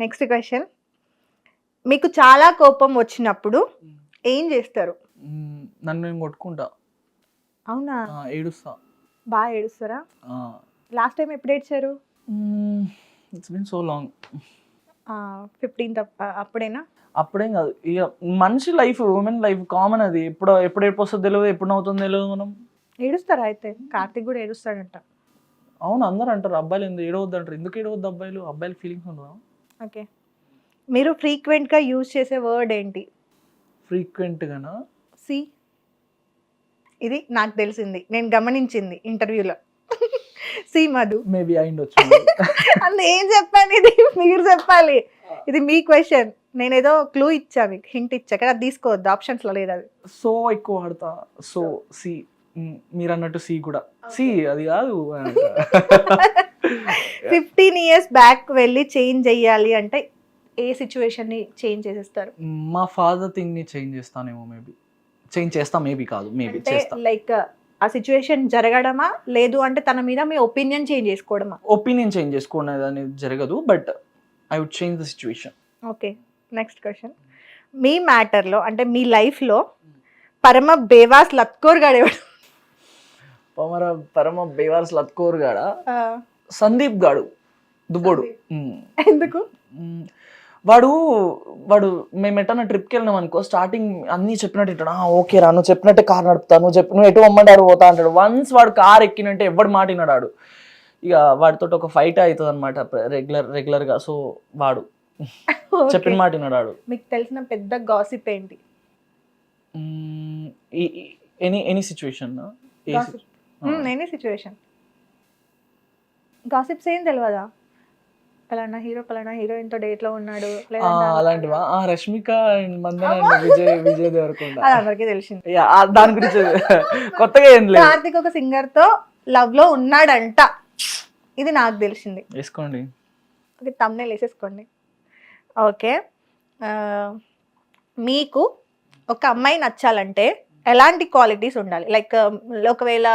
Next question. మీకు చాలా కోపం వచ్చినప్పుడు ఏం చేస్తారు? నన్ను నేను కొట్టుకుంటా. అవునా? ఏడుస్తా. బాగా ఏడుస్తారా? లాస్ట్ టైం ఎప్పుడు ఏడ్చారు? It's been so long. 15th అప్పుడేనా? అప్పుడేం కాదు, ఇక మనిషి లైఫ్, ఉమెన్ లైఫ్ కామన్. అది ఎప్పుడు ఏడుపు వస్తుందో తెలియదు, ఎప్పుడు నవ్వుతుందో తెలియదు. మనం ఏడుస్తారా? అయితే కార్తిక్ కూడా ఏడుస్తాడంట. అవును, అందరూ అంటారు అబ్బాయిలు ఎందుకు ఏడవద్దు అంటారు. ఎందుకు ఏడవద్దు? అబ్బాయిలు ఫీలింగ్స్ ఉండదా? ఓకే. మీరు ఫ్రీక్వెంట్గా యూజ్ చేసే వర్డ్ ఏంటి? ఫ్రీక్వెంట్గానా? సి. ఇది నాకు తెలిసింది, నేను గమనించింది ఇంటర్వ్యూలో. సి మధు. మేబీ అయిండొచ్చు. అన్న ఏం చెప్పాను, ఇది మీరు చెప్పాలి. ఇది మీ క్వశ్చన్, నేను ఏదో క్లూ ఇచ్చా, మీకు హింట్ ఇచ్చా కదా, అది తీసుకోవద్దు, ఆప్షన్స్లో లేదు అది. సో ఎక్కువ వాడతా. సో సి, మీరు అన్నట్టు సి కూడా. సి అది కాదు. 15 years బ్యాక్ వెళ్ళి చేంజ్ చెయ్యాలి అంటే ఏ సిచ్యువేషన్ని చేంజ్ చేసేస్తారు? మా ఫాదర్ థింగ్ ని చేంజ్ చేస్తానేమో. చేంజ్ చేస్తా, మేబీ కాదు, మేబీ అంటే చేస్తా. లైక్ ఆ సిచ్యువేషన్ జరగడమా, లేదు అంటే తన మీద మీ ఒపీనియన్ చేంజ్ చేసుకోవడమా? ఒపీనియన్ చేంజ్ చేసుకోవడం అనేది జరగదు, but I would change the situation. Okay. Next question. మీ మ్యాటర్లో అంటే మీ లైఫ్లో పరమ బేవాస్ లత్కోర్ గాడేవాడు? పరమ బేవార్స్ లత్కోర్ గాడ సందీప్ గాడు, దుబ్బోడు. ఎందుకు? వాడు మేము ఎట్టన్నా ట్రిప్కి వెళ్ళినాం అనుకో, స్టార్టింగ్ అన్నీ చెప్పినట్టు ఇట్టాడు. ఓకే రా, నువ్వు చెప్పినట్టే కార్ నడుపుతా, నువ్వు ఎటు అమ్మంటారు పోతా అంటాడు. వన్స్ వాడు కార్ ఎక్కినంటే ఎవడు మాట విన్నాడు. ఇక వాడితో ఒక ఫైట్ అవుతుంది అనమాట రెగ్యులర్గా. సో వాడు చెప్పిన మాట విన్నాడు. మీకు తెలిసిన పెద్ద గాసిప్ ఏంటి? Any situation. Any situation. Gossips ఏం తెలియదా? పలానా హీరో పలానా హీరోయిన్ తో డేట్ లో ఉన్నాడు అలాంటివా? రష్మిక మందన, విజయ్ దేవరకొండ, అది అందరికీ తెలిసింది. దాని గురించి కొత్తగా ఏం లేదు. కార్తిక్ ఒక సింగర్ తో లవ్ లో ఉన్నాడంట, ఇది నాకు తెలిసింది. వేసుకోండి, ఓకే, తమ్నెయిల్ వేసేసుకోండి. ఓకే. మీకు ఒక అమ్మాయి నచ్చాలంటే ఎలాంటి క్వాలిటీస్ ఉండాలి? లైక్ ఒకవేళ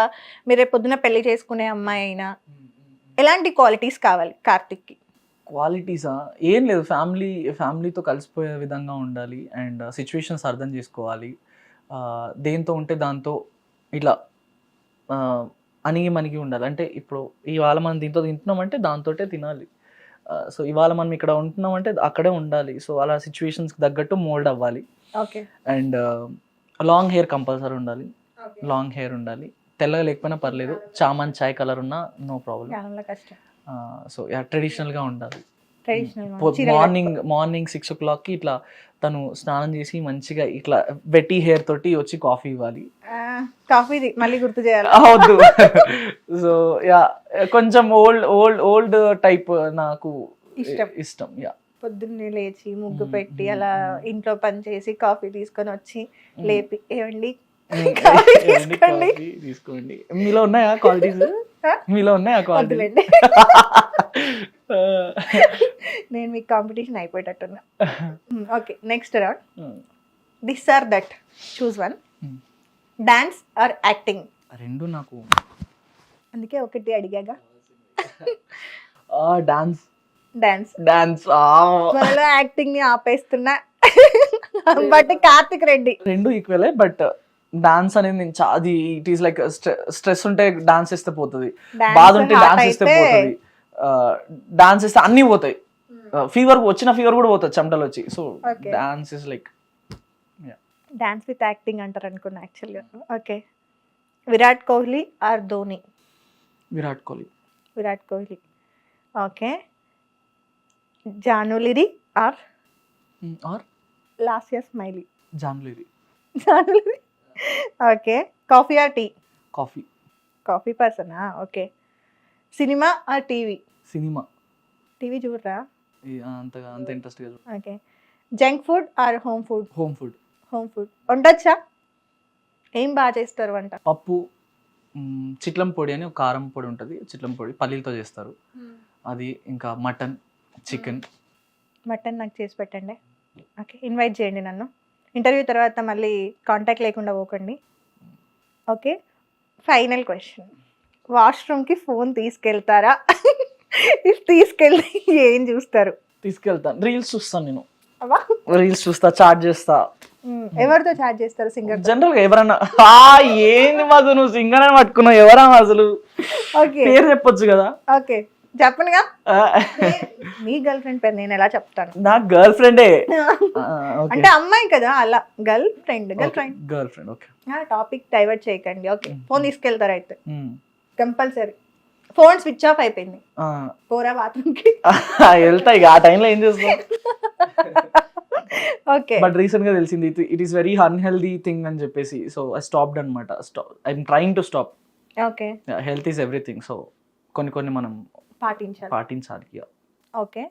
మీరు పొద్దున పెళ్లి చేసుకునే అమ్మాయి అయినా ఎలాంటి క్వాలిటీస్ కావాలి కార్తిక్కి? క్వాలిటీసా? ఏం లేదు, ఫ్యామిలీతో కలిసిపోయే విధంగా ఉండాలి, అండ్ సిచ్యువేషన్స్ అర్థం చేసుకోవాలి. దేంతో ఉంటే దాంతో ఇట్లా అణిగి ఉండాలి. అంటే ఇప్పుడు ఇవాళ మనం దీంతో తింటున్నామంటే దాంతో తినాలి. సో ఇవాళ మనం ఇక్కడ ఉంటున్నామంటే అక్కడే ఉండాలి. సో అలా సిచ్యువేషన్స్కి తగ్గట్టు మోల్డ్ అవ్వాలి. Okay. And long hair compulsory ఉండాలి. లాంగ్ హెయిర్ ఉండాలి. తెల్లగా లేకపోయినా పర్లేదు, చామన్ చాయ్ కలర్ ఉన్నా నో ప్రాబ్లం. సో ట్రెడిషనల్గా ఉండాలి. మార్నింగ్ 6 o'clockకి ఇట్లా తను స్నానం చేసి మంచిగా ఇట్లా వెట్టి హెయిర్ తోటి వచ్చి కాఫీ ఇవ్వాలి. కాఫీ మళ్ళీ గుర్తు చేయాలి అవద్దు. సో కొంచెం ఓల్డ్ టైప్ నాకు ఇష్టం. పొద్దున్నే లేచి ముగ్గు పెట్టి అలా ఇంట్లో పని చేసి కాఫీ తీసుకొని వచ్చి లేపి ఏమండి తీసుకోండి. మీలో ఉన్నాయా క్వాలిటీస్? క్వాలిటీ? నేను మీకు కాంపిటీషన్ అయిపోయేటట్టున్నా. Okay, next round. This or that, choose one. Dance or acting? రెండు నాకు, అందుకే ఒకటి అడిగాగా. డాన్స్. త్వరలో యాక్టింగ్ ని ఆపేస్తున్నా. బట్ కార్తిక్ రెడ్డి రెండు ఈక్వలే, బట్ డాన్స్ అనేది అది ఇట్ ఈస్ లైక్ స్ట్రెస్ ఉంటే డాన్స్ చేస్తే పోతుంది, బాధ ఉంటే డాన్స్ చేస్తే పోతుంది, డాన్స్ చేస్తే అన్ని పోతాయి. ఫీవర్ కూడా పోతుంది, చెమటలు వచ్చి. So dance is like dance with acting అంటారు అనుకున్నా యాక్చువల్గా. Okay. Virat Kohli or Dhoni? Virat Kohli. Okay. Janulyri or Lasya Smiley? Janulyri. Okay. Coffee or tea? Coffee పర్సనా? Okay. Cinema or TV? Cinema. TV చూడరా? అంత ఇంట్రెస్ట్ గా. Okay. Junk food or home food? Home food. వండొచ్చా? ఏం బాగా చేస్తారు వంట? పప్పు, చిట్లం పొడి అని ఒక కారం పొడి ఉంటుంది, చిట్లం పొడి పల్లీలతో చేస్తారు అది. ఇంకా మటన్, చికెన్. మటన్ నాకు చేసి పెట్టండి. ఓకే, ఇన్వైట్ చేయండి నన్ను. ఇంటర్వ్యూ తర్వాత మళ్ళీ కాంటాక్ట్ లేకుండా పోకండి. ఓకే. Final question. వాష్రూమ్కి ఫోన్ తీసుకెళ్తారా? తీసుకెళ్తే ఏం చూస్తారు? తీసుకెళ్తాను. రీల్స్ చూస్తాను నేను, అవ్వా. రీల్స్ చూస్తా, చాట్ చేస్తా. ఎవరితో చాట్ చేస్తారు? సింగర్? జనరల్ గా ఎవరన్నా ఏంది మధు నువ్వు సింగర్ అని పట్టుకున్నావు, ఎవరా అసలు ఓకే పేరు చెప్పొచ్చు కదా. ఓకే చెప్పనుగా. మీ గర్ల్ ఫ్రెండ్ పేరు నేను ఎలా చెప్తాను? నా గర్ల్ ఫ్రెండే. అంటే అమ్మాయి కదా, అలా girl friend. Girl friend okay. Topic divert చేయకండి. ఓకే ఫోన్ తీసుకెళ్తారు అయితే కంపల్సరీ. ఫోన్ స్విచ్ ఆఫ్ అయిపోయింది, పోరా బాత్రూమ్ కి. వెళ్తా ఇక ఆ టైంలో ఏం చేస్తాం. ఓకే బట్ రీసెంట్ గా తెలిసింది it is very unhealthy thing అని చెప్పేసి, సో ఐ స్టాప్డ్ అనమాట. I'm trying to stop. Okay health is everything, so కొన్ని మనం పాటించాలి. ఓకే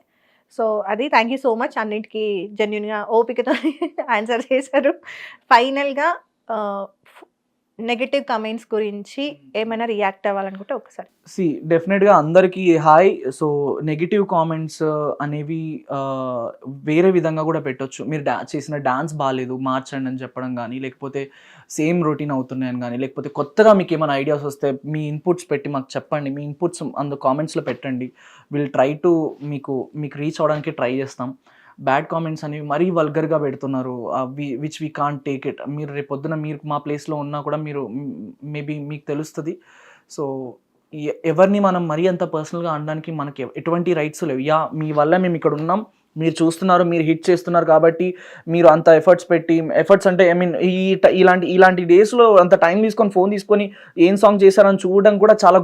సో అది థ్యాంక్ యూ సో మచ్. అన్నిటికీ జెన్యున్గా ఓపికతో ఆన్సర్ చేశారు. ఫైనల్గా నెగటివ్ కమెంట్స్ గురించి ఏమైనా రియాక్ట్ అవ్వాలనుకుంటే ఒకసారి. డెఫినెట్గా అందరికీ హాయ్. సో నెగిటివ్ కామెంట్స్ అనేవి వేరే విధంగా కూడా పెట్టొచ్చు. మీరు చేసిన డాన్స్ బాగాలేదు మార్చండి అని చెప్పడం కానీ, లేకపోతే సేమ్ రొటీన్ అవుతున్నాయని కానీ, లేకపోతే కొత్తగా మీకు ఏమైనా ఐడియాస్ వస్తే మీ ఇన్పుట్స్ పెట్టి మాకు చెప్పండి. మీ ఇన్పుట్స్ కామెంట్స్లో పెట్టండి. విల్ ట్రై టు మీకు రీచ్ అవడానికి ట్రై చేస్తాం. బ్యాడ్ కామెంట్స్ అనేవి మరీ వల్గర్గా పెడుతున్నారు, which we can't take it. మీరు రేపొద్దున మీరు మా ప్లేస్లో ఉన్నా కూడా మీరు మేబీ మీకు తెలుస్తుంది. సో ఎవరిని మనం మరీ అంత పర్సనల్గా అనడానికి మనకి ఎటువంటి రైట్స్ లేవు. మీ వల్ల మేము ఇక్కడ ఉన్నాం, మీరు చూస్తున్నారు, మీరు హిట్ చేస్తున్నారు కాబట్టి మీరు అంత ఎఫర్ట్స్ అంటే ఐ మీన్ ఇలాంటి డేస్లో అంత టైం తీసుకొని ఫోన్ తీసుకొని ఏం సాంగ్ చేశారని చూడడం కూడా చాలా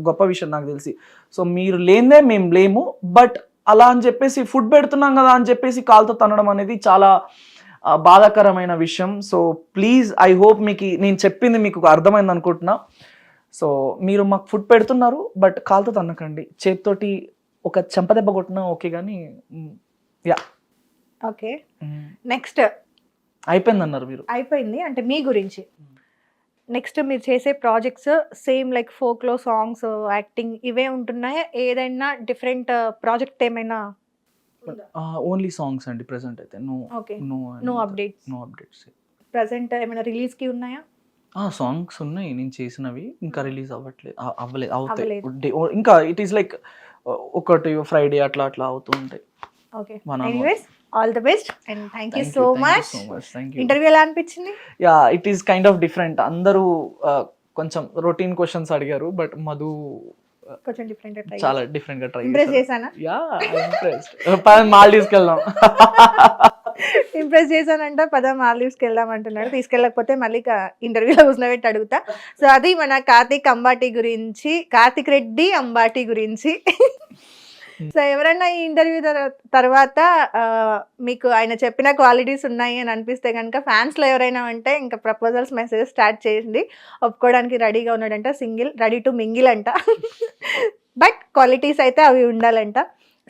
గొప్ప విషయం నాకు తెలిసి. సో మీరు లేనిదే మేము లేము, బట్ అలా అని చెప్పేసి ఫుడ్ పెడుతున్నాం కదా అని చెప్పేసి కాలుతో తనడం అనేది చాలా బాధాకరమైన విషయం. సో ప్లీజ్ ఐ హోప్ నేను చెప్పింది మీకు అర్థమైంది అనుకుంటున్నా. సో మీరు మాకు ఫుడ్ పెడుతున్నారు, బట్ కాలుతో తన్నకండి. చేతితోటి ఒక చెంపదెబ్బ కొట్టినా ఓకే, కానీ ఓకే నెక్స్ట్ అయిపోయింది అన్నారు మీరు. అయిపోయింది అంటే మీ గురించి నెక్స్ట్ మీరు చేసే ప్రాజెక్ట్స్ సేమ్ లైక్ ఫోక్లో సాంగ్స్, యాక్టింగ్ ఇవే ఉంటున్నాయా? ఏదైనా డిఫరెంట్ ప్రాజెక్ట్ ఏమైనా? ఓన్లీ సాంగ్స్ అండి ప్రెసెంట్ అయితే. No updates. ప్రెసెంట్ ఏమైనా రిలీజ్కి ఉన్నాయా? సాంగ్స్ ఉన్నాయి నేను చేసినవి, ఇంకా రిలీజ్ అవుతాయి ఇంకా. ఇట్ ఈస్ లైక్ ఒకటి ఫ్రైడే అట్లా అవుతూ ఉంటాయి. Okay anyways all the best and thank you so much. Thank you. Interview ఎలా అనిపించింది? It is kind of different. అందరూ కొంచెం రొటీన్ క్వశ్చన్స్ అడిగారు, బట్ మధు కొంచెం డిఫరెంట్ చాలా డిఫరెంట్ గా ట్రై ఇంప్రెస్ చేశానా? మాల్దీవ్స్కి వెళ్దాం. ఇంప్రెస్ చేశానంట. మాల్దీవ్స్కి వెళ్దాం అంటున్నాడు. తీసుకెళ్ళకపోతే మళ్ళీ ఇంటర్వ్యూలో కూర్చోబెట్టి అడుగుతా. సో అది మన కార్తిక్ రెడ్డి అంబాటి గురించి. సో ఎవరైనా ఈ ఇంటర్వ్యూ తర్వాత మీకు ఆయన చెప్పిన క్వాలిటీస్ ఉన్నాయి అని అనిపిస్తే కనుక ఫ్యాన్స్లో ఎవరైనా ఉంటే ఇంకా ప్రపోజల్స్ మెసేజెస్ స్టార్ట్ చేయండి. ఒప్పుకోవడానికి రెడీగా ఉన్నాడంట, సింగిల్, రెడీ టు మింగిల్ అంట. బట్ క్వాలిటీస్ అయితే అవి ఉండాలంట.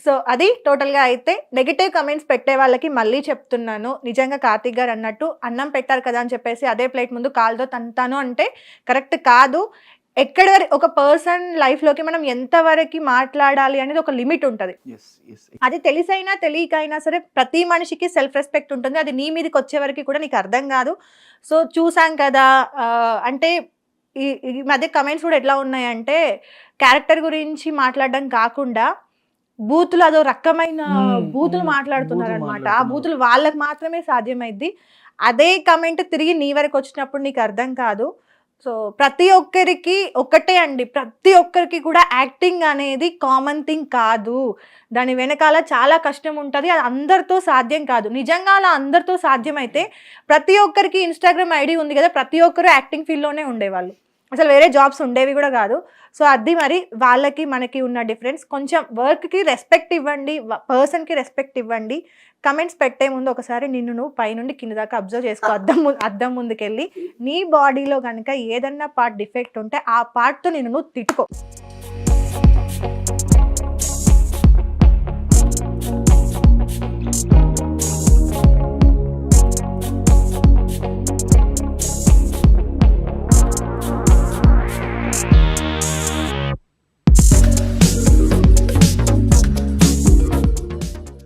సో అది టోటల్గా అయితే నెగిటివ్ కమెంట్స్ పెట్టే వాళ్ళకి మళ్ళీ చెప్తున్నాను, నిజంగా కార్తిక్ గారు అన్నట్టు అన్నం పెట్టారు కదా అని చెప్పేసి అదే ప్లేట్ ముందు కాలుతో తంతాను అంటే కరెక్ట్ కాదు. ఎక్కడి వరకు ఒక పర్సన్ లైఫ్లోకి మనం ఎంతవరకు మాట్లాడాలి అనేది ఒక లిమిట్ ఉంటుంది. అది తెలిసైనా తెలియకైనా సరే ప్రతి మనిషికి సెల్ఫ్ రెస్పెక్ట్ ఉంటుంది. అది నీ మీదకి వచ్చే వరకు కూడా నీకు అర్థం కాదు. సో చూసాం కదా, అంటే ఈ మధ్య కమెంట్స్ కూడా ఎట్లా ఉన్నాయంటే క్యారెక్టర్ గురించి మాట్లాడడం కాకుండా బూతులు, అదో రకమైన బూతులు మాట్లాడుతున్నారు అనమాట. ఆ బూతులు వాళ్ళకి మాత్రమే సాధ్యమైద్ది. అదే కమెంట్ తిరిగి నీ వరకు వచ్చినప్పుడు నీకు అర్థం కాదు. సో ప్రతి ఒక్కరికి ఒకటే అండి, ప్రతి ఒక్కరికి కూడా యాక్టింగ్ అనేది కామన్ థింగ్ కాదు. దాని వెనకాల చాలా కష్టం ఉంటుంది. అది అందరితో సాధ్యం కాదు. నిజంగా అలా అందరితో సాధ్యమైతే ప్రతి ఒక్కరికి ఇన్స్టాగ్రామ్ ఐడి ఉంది కదా, ప్రతి ఒక్కరు యాక్టింగ్ ఫీల్డ్లోనే ఉండేవాళ్ళు, అసలు వేరే జాబ్స్ ఉండేవి కూడా కాదు. సో అది మరి వాళ్ళకి మనకి ఉన్న డిఫరెన్స్. కొంచెం వర్క్కి రెస్పెక్ట్ ఇవ్వండి, పర్సన్కి రెస్పెక్ట్ ఇవ్వండి. కమెంట్స్ పెట్టే ముందు ఒకసారి నిన్ను నువ్వు పైనుండి కింద దాకా అబ్జర్వ్ చేసుకో. అద్దం ముందుకెళ్ళి నీ బాడీలో కనుక ఏదన్నా పార్ట్ డిఫెక్ట్ ఉంటే ఆ పార్ట్తో నిన్ను నువ్వు తిట్టుకో.